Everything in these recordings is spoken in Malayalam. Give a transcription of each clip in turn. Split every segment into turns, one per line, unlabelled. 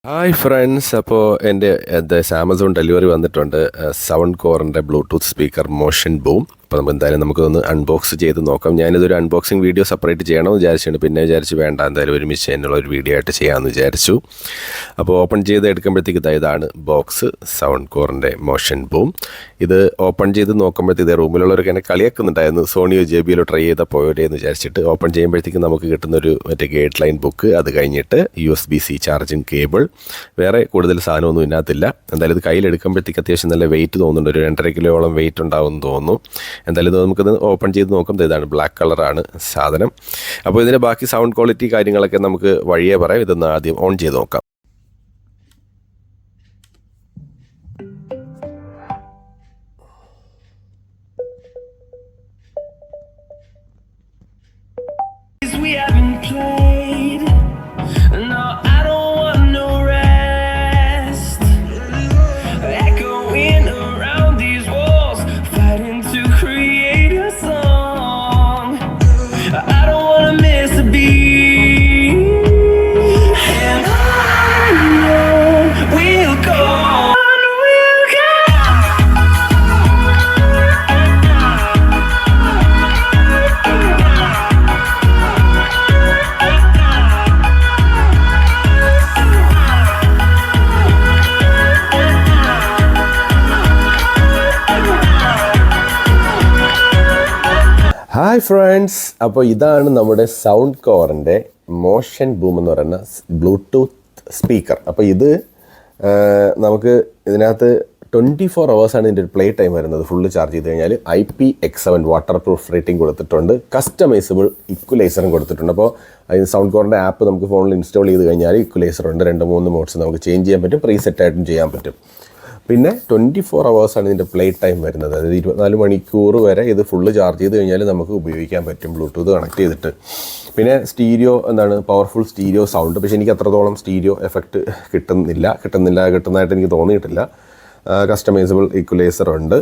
ഹായ് ഫ്രണ്ട്സ്, അപ്പോൾ എൻ്റെ ആമസോൺ ഡെലിവറി വന്നിട്ടുണ്ട്. സൗണ്ട് കോറിൻ്റെ ബ്ലൂടൂത്ത് സ്പീക്കർ മോഷൻ ബൂം. അപ്പോൾ നമുക്ക് എന്തായാലും നമുക്കൊന്ന് അൺബോക്സ് ചെയ്ത് നോക്കാം. ഞാനിതൊരു അൺബോക്സിങ് വീഡിയോ സെപ്പറേറ്റ് ചെയ്യണമെന്ന് വിചാരിച്ചിട്ടുണ്ട്. പിന്നെ വിചാരിച്ച് വേണ്ട, എന്തായാലും ഒരുമിച്ച് അതിനുള്ള ഒരു വീഡിയോ ആയിട്ട് ചെയ്യാമെന്ന് വിചാരിച്ചു. അപ്പോൾ ഓപ്പൺ ചെയ്ത് എടുക്കുമ്പോഴത്തേക്ക് ഇതാണ് ബോക്സ്, സൗണ്ട് കോറിൻ്റെ മോഷൻ ബൂം. ഇത് ഓപ്പൺ ചെയ്ത് നോക്കുമ്പോഴത്തേക്ക് റൂമിലുള്ളവരൊക്കെ എന്നെ കളിയാക്കുന്നുണ്ടായിരുന്നു, സോണിയോ JBL ട്രൈ ചെയ്താൽ പോയോടെ എന്ന് വിചാരിച്ചിട്ട്. ഓപ്പൺ ചെയ്യുമ്പോഴത്തേക്ക് നമുക്ക് കിട്ടുന്നൊരു ഗൈഡ് ലൈൻ ബുക്ക്, അത് കഴിഞ്ഞിട്ട് USB-C ചാർജിങ് കേബിൾ, വേറെ കൂടുതൽ സാധനമൊന്നും ഇതിനകത്തില്ല. എന്തായാലും ഇത് കയ്യിലെടുക്കുമ്പോഴത്തേക്ക് അത്യാവശ്യം നല്ല വെയിറ്റ് തോന്നുന്നുണ്ട്. ഒരു 2.5 കിലോയോളം വെയിറ്റ് ഉണ്ടാവുമെന്ന് തോന്നുന്നു. എന്തായാലും ഇത് നമുക്കിത് ഓപ്പൺ ചെയ്ത് നോക്കാം. ഇതാണ് ബ്ലാക്ക് കളറാണ് സാധനം. അപ്പോൾ ഇതിൻ്റെ ബാക്കി സൗണ്ട് ക്വാളിറ്റി കാര്യങ്ങളൊക്കെ നമുക്ക് വഴിയേ പറയാം. ഇതൊന്ന് ആദ്യം ഓൺ ചെയ്ത് നോക്കാം.
We haven't played. No, I don't want no rest. Echoing around these walls, fighting to create a song. I don't wanna miss a beat. And on we'll go.
Hi friends, അപ്പോൾ ഇതാണ് നമ്മുടെ സൗണ്ട് കോറിൻ്റെ മോഷൻ ബൂം എന്ന് പറയുന്ന ബ്ലൂടൂത്ത് സ്പീക്കർ. അപ്പോൾ ഇത് നമുക്ക് ഇതിനകത്ത് 24 hours ഇതിൻ്റെ ഒരു പ്ലേ ടൈം വരുന്നത്. ഫുള്ള് ചാർജ് ചെയ്ത് കഴിഞ്ഞാൽ IPX7 വാട്ടർ പ്രൂഫ് റേറ്റിംഗ് കൊടുത്തിട്ടുണ്ട്. കസ്റ്റമൈസബിൾ ഇക്വലൈസറും കൊടുത്തിട്ടുണ്ട്. അപ്പോൾ അതിന് സൗണ്ട് കോറിൻ്റെ ആപ്പ് നമുക്ക് ഫോണിൽ ഇൻസ്റ്റാൾ ചെയ്ത് കഴിഞ്ഞാൽ ഇക്വലൈസറുണ്ട്. 2-3 മോഡ്സ് നമുക്ക് ചേഞ്ച് ചെയ്യാൻ പറ്റും, പ്രീസെറ്റായിട്ടും ചെയ്യാൻ പറ്റും. പിന്നെ 24 hours ഇതിൻ്റെ പ്ലേ ടൈം വരുന്നത്. അതായത് 24 മണിക്കൂർ വരെ ഇത് ഫുള്ള് ചാർജ് ചെയ്ത് കഴിഞ്ഞാൽ നമുക്ക് ഉപയോഗിക്കാൻ പറ്റും, ബ്ലൂടൂത്ത് കണക്ട് ചെയ്തിട്ട്. പിന്നെ പവർഫുൾ സ്റ്റീരിയോ സൗണ്ട്. പക്ഷേ എനിക്ക് അത്രത്തോളം സ്റ്റീരിയോ എഫക്റ്റ് കിട്ടുന്നതായിട്ട് എനിക്ക് തോന്നിയിട്ടില്ല. കസ്റ്റമൈസബിൾ ഈക്വലൈസർ ഉണ്ട്.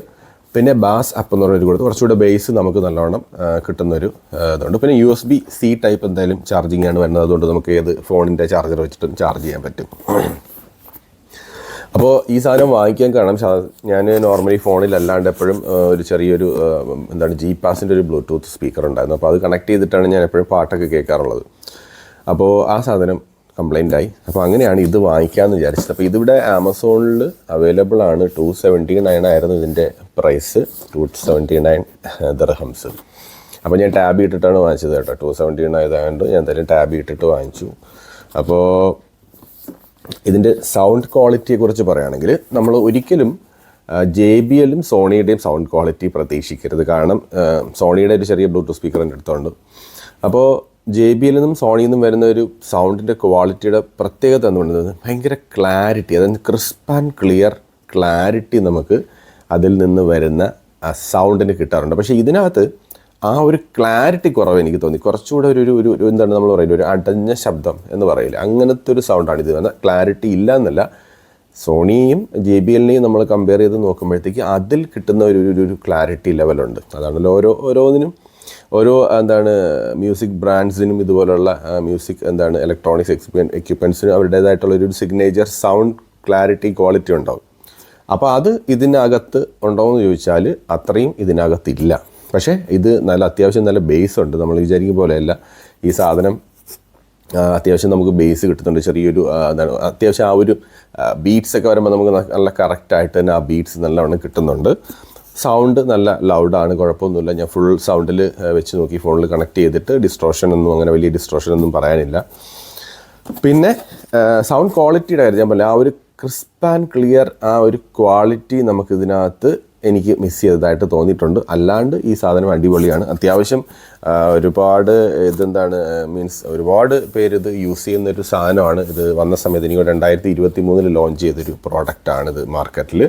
പിന്നെ ബാസ് അപ്പ് എന്ന് പറഞ്ഞൊരു കൊടുത്ത് കുറച്ചുകൂടെ ബേസ് നമുക്ക് നല്ലോണം കിട്ടുന്നൊരു ഇതുണ്ട്. പിന്നെ USB-C ടൈപ്പ് എന്തായാലും ചാർജിങ് ആണ് വരുന്നത്. അതുകൊണ്ട് നമുക്ക് ഏത് ഫോണിൻ്റെ ചാർജർ വെച്ചിട്ടും ചാർജ് ചെയ്യാൻ പറ്റും. അപ്പോൾ ഈ സാധനം വാങ്ങിക്കാൻ കാരണം, ഞാൻ നോർമലി ഫോണിലല്ലാണ്ട് എപ്പോഴും ഒരു ചെറിയൊരു G-Passൻ്റെ ഒരു ബ്ലൂടൂത്ത് സ്പീക്കർ ഉണ്ടായിരുന്നു. അപ്പോൾ അത് കണക്ട് ചെയ്തിട്ടാണ് ഞാൻ എപ്പോഴും പാട്ടൊക്കെ കേൾക്കാറുള്ളത്. അപ്പോൾ ആ സാധനം കംപ്ലൈൻ്റ് ആയി. അപ്പോൾ അങ്ങനെയാണ് ഇത് വാങ്ങിക്കാമെന്ന് വിചാരിച്ചത്. അപ്പോൾ ഇതിവിടെ ആമസോണിൽ അവൈലബിൾ ആണ്. 279 ആയിരുന്നു ഇതിൻ്റെ പ്രൈസ്, 279 dirhams. അപ്പോൾ ഞാൻ ടാബ് ഇട്ടിട്ടാണ് വാങ്ങിച്ചത് കേട്ടോ. 279 ആയതുകൊണ്ട് ഞാൻ എന്തായാലും ടാബ് ഇട്ടിട്ട് വാങ്ങിച്ചു. അപ്പോൾ ഇതിൻ്റെ സൗണ്ട് ക്വാളിറ്റിയെക്കുറിച്ച് പറയുകയാണെങ്കിൽ, നമ്മൾ ഒരിക്കലും JBLും സോണിയുടെയും സൗണ്ട് ക്വാളിറ്റി പ്രതീക്ഷിക്കരുത്. കാരണം സോണിയുടെ ഒരു ചെറിയ ബ്ലൂടൂത്ത് സ്പീക്കർ എൻ്റെ അടുത്തുണ്ട്. അപ്പോൾ JBLിൽ നിന്നും സോണിയിൽ നിന്നും വരുന്ന ഒരു സൗണ്ടിൻ്റെ ക്വാളിറ്റിയുടെ പ്രത്യേകത എന്ന് പറയുന്നത് ഭയങ്കര ക്ലാരിറ്റി, അതായത് ക്രിസ്പ് ആൻഡ് ക്ലിയർ ക്ലാരിറ്റി നമുക്ക് അതിൽ നിന്ന് വരുന്ന സൗണ്ടിന് കിട്ടാറുണ്ട്. പക്ഷേ ഇതിനകത്ത് ആ ഒരു ക്ലാരിറ്റി കുറവ് എനിക്ക് തോന്നി. കുറച്ചുകൂടെ ഒരു നമ്മൾ പറയുന്നത് ഒരു അടഞ്ഞ ശബ്ദം എന്ന് പറയില്ല, അങ്ങനത്തെ ഒരു സൗണ്ടാണ് ഇത്. എന്നാൽ ക്ലാരിറ്റി ഇല്ല എന്നല്ല, സോണിയും JBLനെയും നമ്മൾ കമ്പയർ ചെയ്ത് നോക്കുമ്പോഴത്തേക്ക് അതിൽ കിട്ടുന്ന ഒരു ക്ലാരിറ്റി ലെവലുണ്ട്. അതാണല്ലോ ഓരോന്നിനും മ്യൂസിക് ബ്രാൻഡ്സിനും ഇതുപോലുള്ള മ്യൂസിക് ഇലക്ട്രോണിക്സ് എക്യുപ്മെൻറ്റ്സിനും അവരുടേതായിട്ടുള്ളൊരു സിഗ്നേച്ചർ സൗണ്ട് ക്ലാരിറ്റി ക്വാളിറ്റി ഉണ്ടാവും. അപ്പോൾ അത് ഇതിനകത്ത് ഉണ്ടോ എന്ന് ചോദിച്ചാൽ അത്രയും ഇതിനകത്തില്ല. പക്ഷേ ഇത് അത്യാവശ്യം നല്ല ബേസ് ഉണ്ട്. നമ്മൾ വിചാരിക്കും പോലെയല്ല ഈ സാധനം. അത്യാവശ്യം നമുക്ക് ബേസ് കിട്ടുന്നുണ്ട്. ചെറിയൊരു അത്യാവശ്യം ആ ഒരു ബീറ്റ്സൊക്കെ വരുമ്പോൾ നമുക്ക് നല്ല കറക്റ്റായിട്ട് തന്നെ ആ ബീറ്റ്സ് നല്ലവണ്ണം കിട്ടുന്നുണ്ട്. സൗണ്ട് നല്ല ലൗഡാണ്, കുഴപ്പമൊന്നുമില്ല. ഞാൻ ഫുൾ സൗണ്ടിൽ വെച്ച് നോക്കി ഫോണിൽ കണക്ട് ചെയ്തിട്ട് അങ്ങനെ വലിയ ഡിസ്ട്രോഷൻ ഒന്നും പറയാനില്ല. പിന്നെ സൗണ്ട് ക്വാളിറ്റിയുടെ കാര്യം ഞാൻ പറഞ്ഞില്ല, ആ ഒരു ക്രിസ്പ് ആൻഡ് ക്ലിയർ ആ ഒരു ക്വാളിറ്റി നമുക്കിതിനകത്ത് എനിക്ക് മിസ് ചെയ്തതായിട്ട് തോന്നിയിട്ടുണ്ട്. അല്ലാണ്ട് ഈ സാധനം അടിപൊളിയാണ്. അത്യാവശ്യം ഒരുപാട് ഒരുപാട് പേര് ഇത് യൂസ് ചെയ്യുന്നൊരു സാധനമാണ്. ഇത് വന്ന സമയത്ത് എനിക്ക് 2023 ലോഞ്ച് ചെയ്തൊരു പ്രോഡക്റ്റാണിത് മാർക്കറ്റിൽ.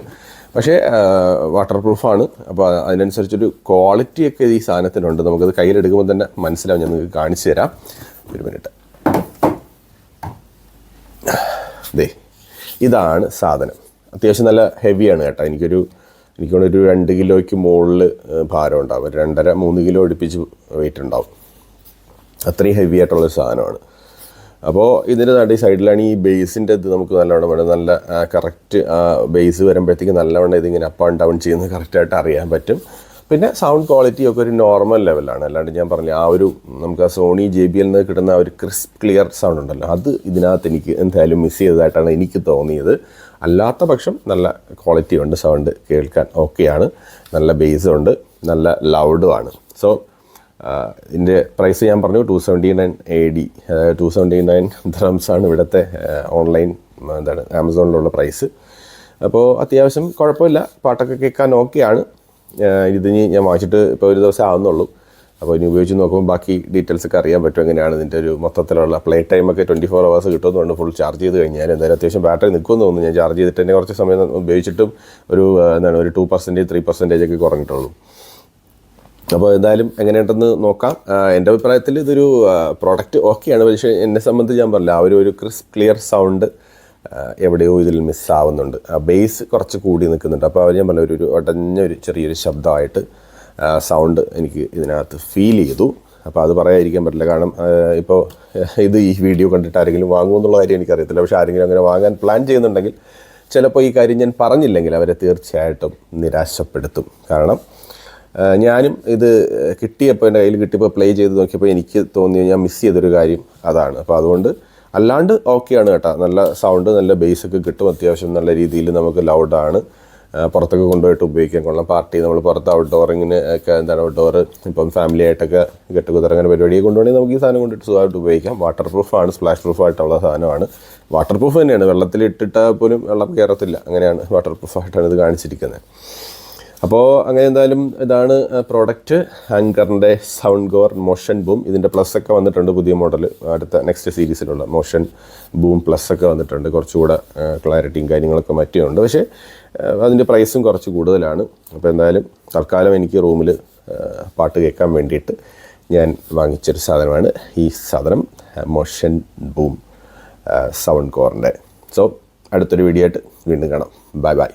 പക്ഷേ വാട്ടർ പ്രൂഫാണ്. അപ്പോൾ അതിനനുസരിച്ചൊരു ക്വാളിറ്റിയൊക്കെ ഈ സാധനത്തിനുണ്ട്. നമുക്കത് കയ്യിലെടുക്കുമ്പോൾ തന്നെ മനസ്സിലാവും. ഞാൻ നിങ്ങൾക്ക് കാണിച്ചു തരാം, ഒരു മിനിറ്റ്. ഇതാണ് സാധനം. അത്യാവശ്യം നല്ല ഹെവിയാണ് കേട്ടോ. എനിക്കൊരു 2 കിലോയ്ക്ക് മുകളിൽ ഭാരം ഉണ്ടാവും. 2.5-3 കിലോ അടുപ്പിച്ച് വെയിറ്റ് ഉണ്ടാവും. അത്രയും ഹെവി ആയിട്ടുള്ളൊരു സാധനമാണ്. അപ്പോൾ ഇതിൻ്റെ നടു സൈഡിലാണ് ഈ ബേസിൻ്റെ ഇത് നമുക്ക് നല്ലവണ്ണം വേണം, നല്ല കറക്റ്റ് ബേസ് വരുമ്പോഴത്തേക്ക് നല്ലവണ്ണം ഇതിങ്ങനെ അപ്പ് ആൻഡ് ഡൗൺ ചെയ്യുന്നത് കറക്റ്റായിട്ട് അറിയാൻ പറ്റും. പിന്നെ സൗണ്ട് ക്വാളിറ്റി ഒക്കെ ഒരു നോർമൽ ലെവലാണ്. അല്ലാണ്ട് ഞാൻ പറഞ്ഞില്ല ആ ഒരു നമുക്ക് ആ സോണി JBL നിന്ന് കിട്ടുന്ന ആ ഒരു ക്രിസ്പ് ക്ലിയർ സൗണ്ട് ഉണ്ടല്ലോ, അത് ഇതിനകത്ത് എനിക്ക് എന്തായാലും മിസ് ചെയ്തതായിട്ടാണ് എനിക്ക് തോന്നിയത്. അല്ലാത്ത പക്ഷം നല്ല ക്വാളിറ്റി ഉണ്ട്, സൗണ്ട് കേൾക്കാൻ ഓക്കെയാണ്, നല്ല ബേസും ഉണ്ട്, നല്ല ലൗഡുമാണ്. സോ ഇതിൻ്റെ പ്രൈസ് ഞാൻ പറഞ്ഞു 279 AD, 279 dirhams ഇവിടുത്തെ ഓൺലൈൻ ആമസോണിലുള്ള പ്രൈസ്. അപ്പോൾ അത്യാവശ്യം കുഴപ്പമില്ല, പാട്ടൊക്കെ കേൾക്കാൻ ഓക്കെയാണ്. ഇതിന് ഞാൻ വാങ്ങിച്ചിട്ട് ഇപ്പോൾ ഒരു ദിവസം ആവുന്നുള്ളൂ. അപ്പോൾ ഇനി ഉപയോഗിച്ച് നോക്കുമ്പോൾ ബാക്കി ഡീറ്റെയിൽസ് ഒക്കെ അറിയാൻ പറ്റും, എങ്ങനെയാണ് ഇതിൻ്റെ ഒരു മൊത്തത്തിലുള്ള പ്ലേ ടൈമൊക്കെ 24 hours കിട്ടുമെന്നുണ്ട്. ഫുൾ ചാർജ് ചെയ്ത് കഴിഞ്ഞാൽ എന്തായാലും അത്യാവശ്യം ബാറ്ററി നിൽക്കുമെന്ന് തോന്നുന്നു. ഞാൻ ചാർജ് ചെയ്തിട്ട് തന്നെ കുറച്ച് സമയം ഉപയോഗിച്ചിട്ടും ഒരു 2% 3% ഒക്കെ കുറഞ്ഞിട്ടുള്ളൂ. അപ്പോൾ എന്തായാലും എങ്ങനെയുണ്ടെന്ന് നോക്കാം. എൻ്റെ അഭിപ്രായത്തിൽ ഇതൊരു പ്രോഡക്റ്റ് ഓക്കെയാണ്. പക്ഷേ എന്നെ സംബന്ധിച്ച് ഞാൻ പറഞ്ഞില്ല, ആ ഒരു ക്രിസ്പ് ക്ലിയർ സൗണ്ട് എവിടെയോ ഇതിൽ മിസ്സാവുന്നുണ്ട്. ആ ബേസ് കുറച്ച് കൂടി നിൽക്കുന്നുണ്ട്. അപ്പോൾ അവർ ഞാൻ പറഞ്ഞ ഒരു ഒടഞ്ഞൊരു ചെറിയൊരു ശബ്ദമായിട്ട് സൗണ്ട് എനിക്ക് ഇതിനകത്ത് ഫീൽ ചെയ്തു. അപ്പോൾ അത് പറയാതിരിക്കാൻ പറ്റില്ല. കാരണം ഇപ്പോൾ ഇത് ഈ വീഡിയോ കണ്ടിട്ട് ആരെങ്കിലും വാങ്ങുമെന്നുള്ള കാര്യം എനിക്കറിയത്തില്ല. പക്ഷേ ആരെങ്കിലും അങ്ങനെ വാങ്ങാൻ പ്ലാൻ ചെയ്യുന്നുണ്ടെങ്കിൽ ചിലപ്പോൾ ഈ കാര്യം ഞാൻ പറഞ്ഞില്ലെങ്കിൽ അവരെ തീർച്ചയായിട്ടും നിരാശപ്പെടുത്തും. കാരണം ഞാനും ഇത് കിട്ടിയപ്പോൾ എൻ്റെ കയ്യിൽ കിട്ടിയപ്പോൾ പ്ലേ ചെയ്ത് നോക്കിയപ്പോൾ എനിക്ക് തോന്നിയ ഞാൻ മിസ് ചെയ്തൊരു കാര്യം അതാണ്. അപ്പോൾ അതുകൊണ്ട് അല്ലാണ്ട് ഓക്കെയാണ് കേട്ടോ, നല്ല സൗണ്ട് നല്ല ബേസൊക്കെ കിട്ടും, അത്യാവശ്യം നല്ല രീതിയിൽ നമുക്ക് ലൗഡാണ്, പുറത്തൊക്കെ കൊണ്ടുപോയിട്ട് ഉപയോഗിക്കാൻ കൊള്ളാം. പാർട്ടി നമ്മൾ പുറത്ത് ഔട്ട്ഡോറിങ്ങിന് ഒക്കെ ഔട്ട്ഡോർ ഇപ്പം ഫാമിലി ആയിട്ടൊക്കെ ഗെറ്റ് ടുഗദർ അങ്ങനെ പരിപാടിയെ കൊണ്ടുപോകണമെങ്കിൽ നമുക്ക് ഈ സാധനം കൊണ്ടിട്ട് സുഖമായിട്ട് ഉപയോഗിക്കാം. വാട്ടർ പ്രൂഫാണ്, സ്പ്ലാഷ് പ്രൂഫായിട്ടുള്ള സാധനമാണ്. വാട്ടർ പ്രൂഫ് തന്നെയാണ്, വെള്ളത്തിൽ ഇട്ടിട്ടാൽ പോലും വെള്ളം കയറത്തില്ല, അങ്ങനെയാണ് വാട്ടർ പ്രൂഫായിട്ടാണ് ഇത് കാണിച്ചിരിക്കുന്നത്. അപ്പോൾ അങ്ങനെ എന്തായാലും ഇതാണ് പ്രോഡക്റ്റ്, ആങ്കറിൻ്റെ സൗണ്ട് ഗോർ മോഷൻ ബൂം. ഇതിൻ്റെ പ്ലസ് ഒക്കെ വന്നിട്ടുണ്ട്, പുതിയ മോഡൽ അടുത്ത നെക്സ്റ്റ് സീരീസിലുള്ള മോഷൻ ബൂം പ്ലസ് ഒക്കെ വന്നിട്ടുണ്ട്. കുറച്ചുകൂടെ ക്ലാരിറ്റിയും കാര്യങ്ങളൊക്കെ മറ്റുമുണ്ട്. പക്ഷേ അതിൻ്റെ പ്രൈസും കുറച്ച് കൂടുതലാണ്. അപ്പോൾ എന്തായാലും തൽക്കാലം എനിക്ക് റൂമിൽ പാട്ട് കേൾക്കാൻ വേണ്ടിയിട്ട് ഞാൻ വാങ്ങിച്ചൊരു സാധനമാണ് ഈ സാധനം, മോഷൻ ബൂം സൗണ്ട് കോറിൻ്റെ. സോ അടുത്തൊരു വീഡിയോ ആയിട്ട് വീണ്ടും കാണാം. Bye bye.